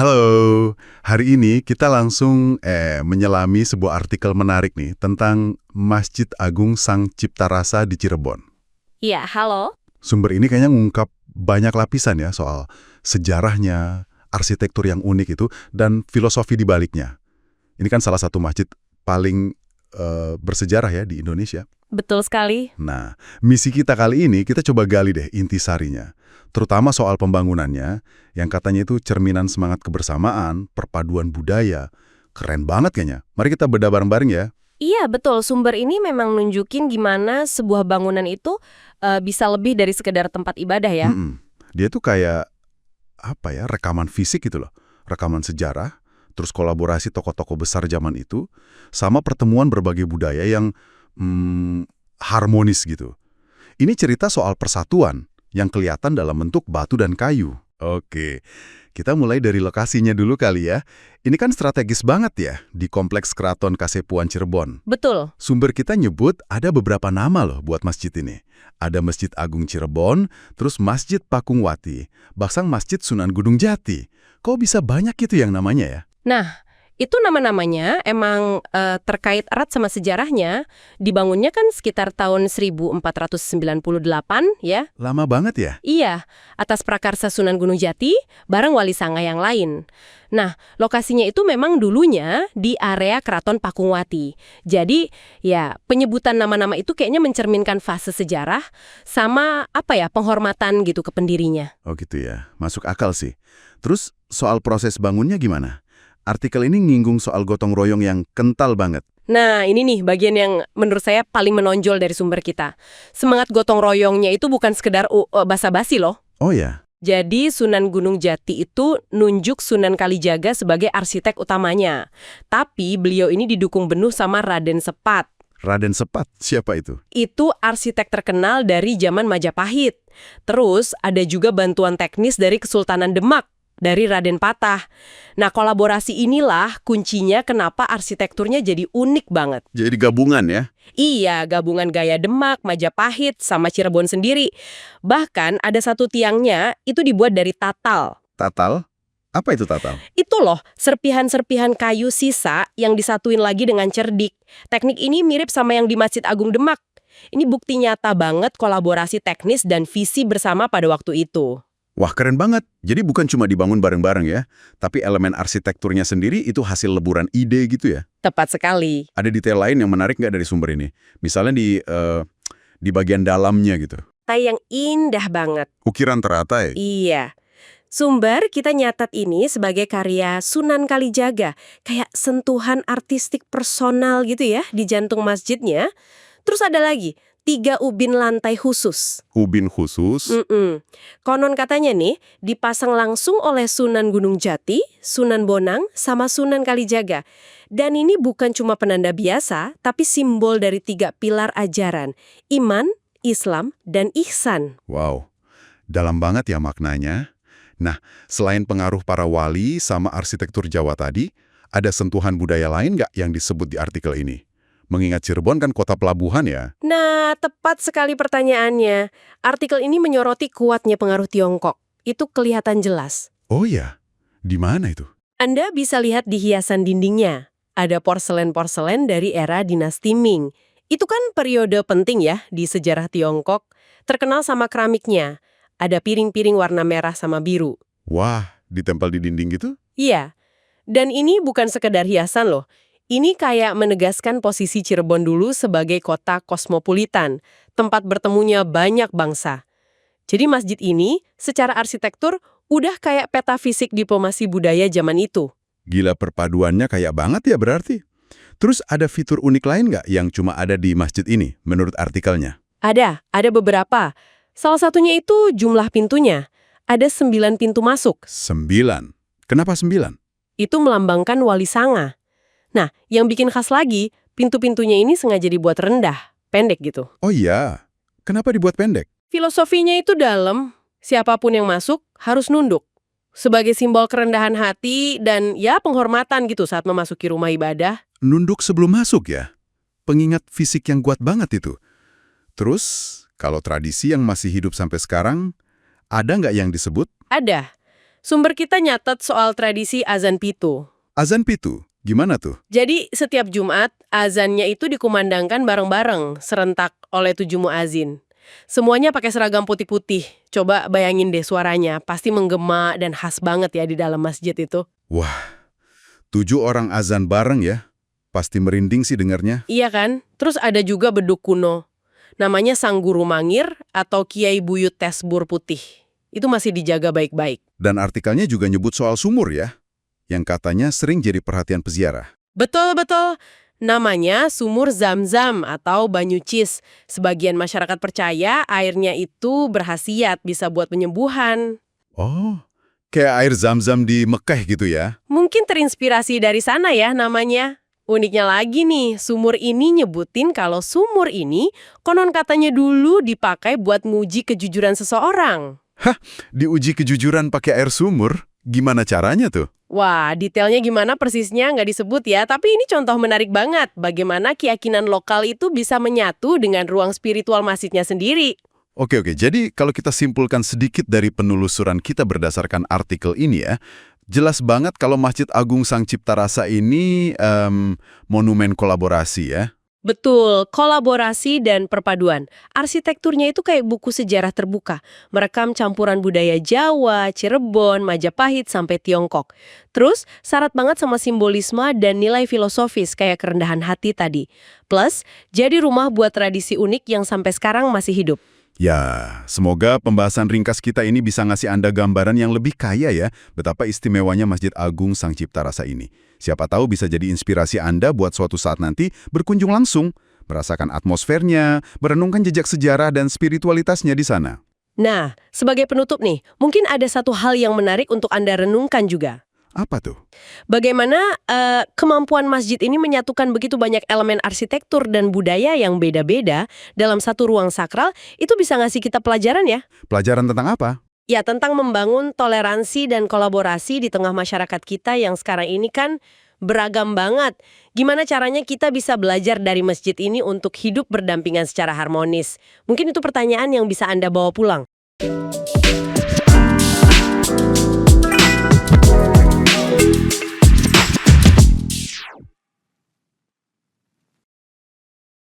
Halo, hari ini kita langsung menyelami sebuah artikel menarik nih tentang Masjid Agung Sang Cipta Rasa di Cirebon. Iya, halo? Sumber ini kayaknya ngungkap banyak lapisan ya soal sejarahnya, arsitektur yang unik itu, dan filosofi di baliknya. Ini kan salah satu masjid paling bersejarah ya di Indonesia. Betul sekali. Nah, misi kita kali ini kita coba gali deh intisarinya. Terutama soal pembangunannya, yang katanya itu cerminan semangat kebersamaan, perpaduan budaya. Keren banget kayaknya. Mari kita bedah bareng-bareng ya. Iya, betul. Sumber ini memang nunjukin gimana sebuah bangunan itu bisa lebih dari sekedar tempat ibadah ya. Dia tuh kayak, rekaman fisik gitu loh. Rekaman sejarah, terus kolaborasi tokoh-tokoh besar zaman itu, sama pertemuan berbagai budaya yang harmonis gitu. Ini cerita soal persatuan yang kelihatan dalam bentuk batu dan kayu. Oke, kita mulai dari lokasinya dulu kali ya. Ini kan strategis banget ya, di Kompleks Keraton Kasepuhan Cirebon. Betul. Sumber kita nyebut ada beberapa nama loh buat masjid ini. Ada Masjid Agung Cirebon, terus Masjid Pakungwati, bahkan Masjid Sunan Gunung Jati. Kok bisa banyak gitu yang namanya ya? Nah, itu nama-namanya emang terkait erat sama sejarahnya. Dibangunnya kan sekitar tahun 1498 ya. Lama banget ya? Iya, atas prakarsa Sunan Gunung Jati bareng Wali Sanga yang lain. Nah, lokasinya itu memang dulunya di area Keraton Pakungwati. Jadi, ya penyebutan nama-nama itu kayaknya mencerminkan fase sejarah sama penghormatan gitu ke pendirinya. Oh gitu ya, masuk akal sih. Terus soal proses bangunnya gimana? Artikel ini nyinggung soal gotong royong yang kental banget. Nah, ini nih bagian yang menurut saya paling menonjol dari sumber kita. Semangat gotong royongnya itu bukan sekedar basa-basi loh. Oh ya? Jadi Sunan Gunung Jati itu nunjuk Sunan Kalijaga sebagai arsitek utamanya. Tapi beliau ini didukung penuh sama Raden Sepat. Raden Sepat, siapa itu? Itu arsitek terkenal dari zaman Majapahit. Terus ada juga bantuan teknis dari Kesultanan Demak, dari Raden Patah. Nah, kolaborasi inilah kuncinya kenapa arsitekturnya jadi unik banget. Jadi gabungan ya? Iya, gabungan gaya Demak, Majapahit, sama Cirebon sendiri. Bahkan ada satu tiangnya itu dibuat dari tatal. Tatal? Apa itu tatal? Itu loh, serpihan-serpihan kayu sisa yang disatuin lagi dengan cerdik. Teknik ini mirip sama yang di Masjid Agung Demak. Ini bukti nyata banget kolaborasi teknis dan visi bersama pada waktu itu. Wah, keren banget. Jadi bukan cuma dibangun bareng-bareng ya, tapi elemen arsitekturnya sendiri itu hasil leburan ide gitu ya? Tepat sekali. Ada detail lain yang menarik nggak dari sumber ini? Misalnya di bagian dalamnya gitu. Yang indah banget. Ukiran teratai. Iya. Sumber kita nyatat ini sebagai karya Sunan Kalijaga. Kayak sentuhan artistik personal gitu ya di jantung masjidnya. Terus ada lagi, 3 ubin lantai khusus. Ubin khusus? Konon katanya nih, dipasang langsung oleh Sunan Gunung Jati, Sunan Bonang, sama Sunan Kalijaga. Dan ini bukan cuma penanda biasa, tapi simbol dari 3 pilar ajaran. Iman, Islam, dan ihsan. Wow, dalam banget ya maknanya. Nah, selain pengaruh para wali sama arsitektur Jawa tadi, ada sentuhan budaya lain nggak yang disebut di artikel ini? Mengingat Cirebon kan kota pelabuhan ya? Nah, tepat sekali pertanyaannya. Artikel ini menyoroti kuatnya pengaruh Tiongkok. Itu kelihatan jelas. Oh ya? Di mana itu? Anda bisa lihat di hiasan dindingnya. Ada porselen-porselen dari era dinasti Ming. Itu kan periode penting ya di sejarah Tiongkok. Terkenal sama keramiknya. Ada piring-piring warna merah sama biru. Wah, ditempel di dinding gitu? Iya. Dan ini bukan sekedar hiasan loh. Ini kayak menegaskan posisi Cirebon dulu sebagai kota kosmopolitan, tempat bertemunya banyak bangsa. Jadi masjid ini secara arsitektur udah kayak peta fisik diplomasi budaya zaman itu. Gila, perpaduannya kayak banget ya berarti. Terus ada fitur unik lain nggak yang cuma ada di masjid ini menurut artikelnya? Ada beberapa. Salah satunya itu jumlah pintunya. Ada 9 pintu masuk. 9? Kenapa 9? Itu melambangkan Wali Sanga. Nah, yang bikin khas lagi, pintu-pintunya ini sengaja dibuat rendah, pendek gitu. Oh iya, kenapa dibuat pendek? Filosofinya itu dalam, siapapun yang masuk harus nunduk. Sebagai simbol kerendahan hati dan ya penghormatan gitu saat memasuki rumah ibadah. Nunduk sebelum masuk ya? Pengingat fisik yang kuat banget itu. Terus, kalau tradisi yang masih hidup sampai sekarang, ada nggak yang disebut? Ada. Sumber kita nyatet soal tradisi azan pitu. Azan pitu, gimana tuh? Jadi setiap Jumat, azannya itu dikumandangkan bareng-bareng, serentak oleh 7 muazin. Semuanya pakai seragam putih-putih. Coba bayangin deh suaranya, pasti menggema dan khas banget ya di dalam masjid itu. Wah, 7 orang azan bareng ya? Pasti merinding sih dengarnya. Iya kan? Terus ada juga beduk kuno. Namanya Sang Guru Mangir atau Kiai Buyut Tesbur Putih. Itu masih dijaga baik-baik. Dan artikelnya juga nyebut soal sumur ya, yang katanya sering jadi perhatian peziarah. Betul-betul. Namanya sumur Zam-Zam atau Banyu Cis. Sebagian masyarakat percaya airnya itu berkhasiat, bisa buat penyembuhan. Oh, kayak air zam-zam di Mekah gitu ya? Mungkin terinspirasi dari sana ya namanya. Uniknya lagi nih, sumur ini nyebutin kalau sumur ini konon katanya dulu dipakai buat nguji kejujuran seseorang. Diuji kejujuran pakai air sumur? Gimana caranya tuh? Wah, detailnya gimana persisnya nggak disebut ya, tapi ini contoh menarik banget bagaimana keyakinan lokal itu bisa menyatu dengan ruang spiritual masjidnya sendiri. Oke, jadi kalau kita simpulkan sedikit dari penelusuran kita berdasarkan artikel ini ya, jelas banget kalau Masjid Agung Sang Cipta Rasa ini monumen kolaborasi ya. Betul, kolaborasi dan perpaduan. Arsitekturnya itu kayak buku sejarah terbuka, merekam campuran budaya Jawa, Cirebon, Majapahit, sampai Tiongkok. Terus, syarat banget sama simbolisme dan nilai filosofis kayak kerendahan hati tadi. Plus, jadi rumah buat tradisi unik yang sampai sekarang masih hidup. Ya, semoga pembahasan ringkas kita ini bisa ngasih Anda gambaran yang lebih kaya ya, betapa istimewanya Masjid Agung Sang Cipta Rasa ini. Siapa tahu bisa jadi inspirasi Anda buat suatu saat nanti berkunjung langsung, merasakan atmosfernya, merenungkan jejak sejarah dan spiritualitasnya di sana. Nah, sebagai penutup nih, mungkin ada satu hal yang menarik untuk Anda renungkan juga. Apa tuh? Bagaimana kemampuan masjid ini menyatukan begitu banyak elemen arsitektur dan budaya yang beda-beda dalam satu ruang sakral, itu bisa ngasih kita pelajaran ya? Pelajaran tentang apa? Ya, tentang membangun toleransi dan kolaborasi di tengah masyarakat kita yang sekarang ini kan beragam banget. Gimana caranya kita bisa belajar dari masjid ini untuk hidup berdampingan secara harmonis? Mungkin itu pertanyaan yang bisa Anda bawa pulang.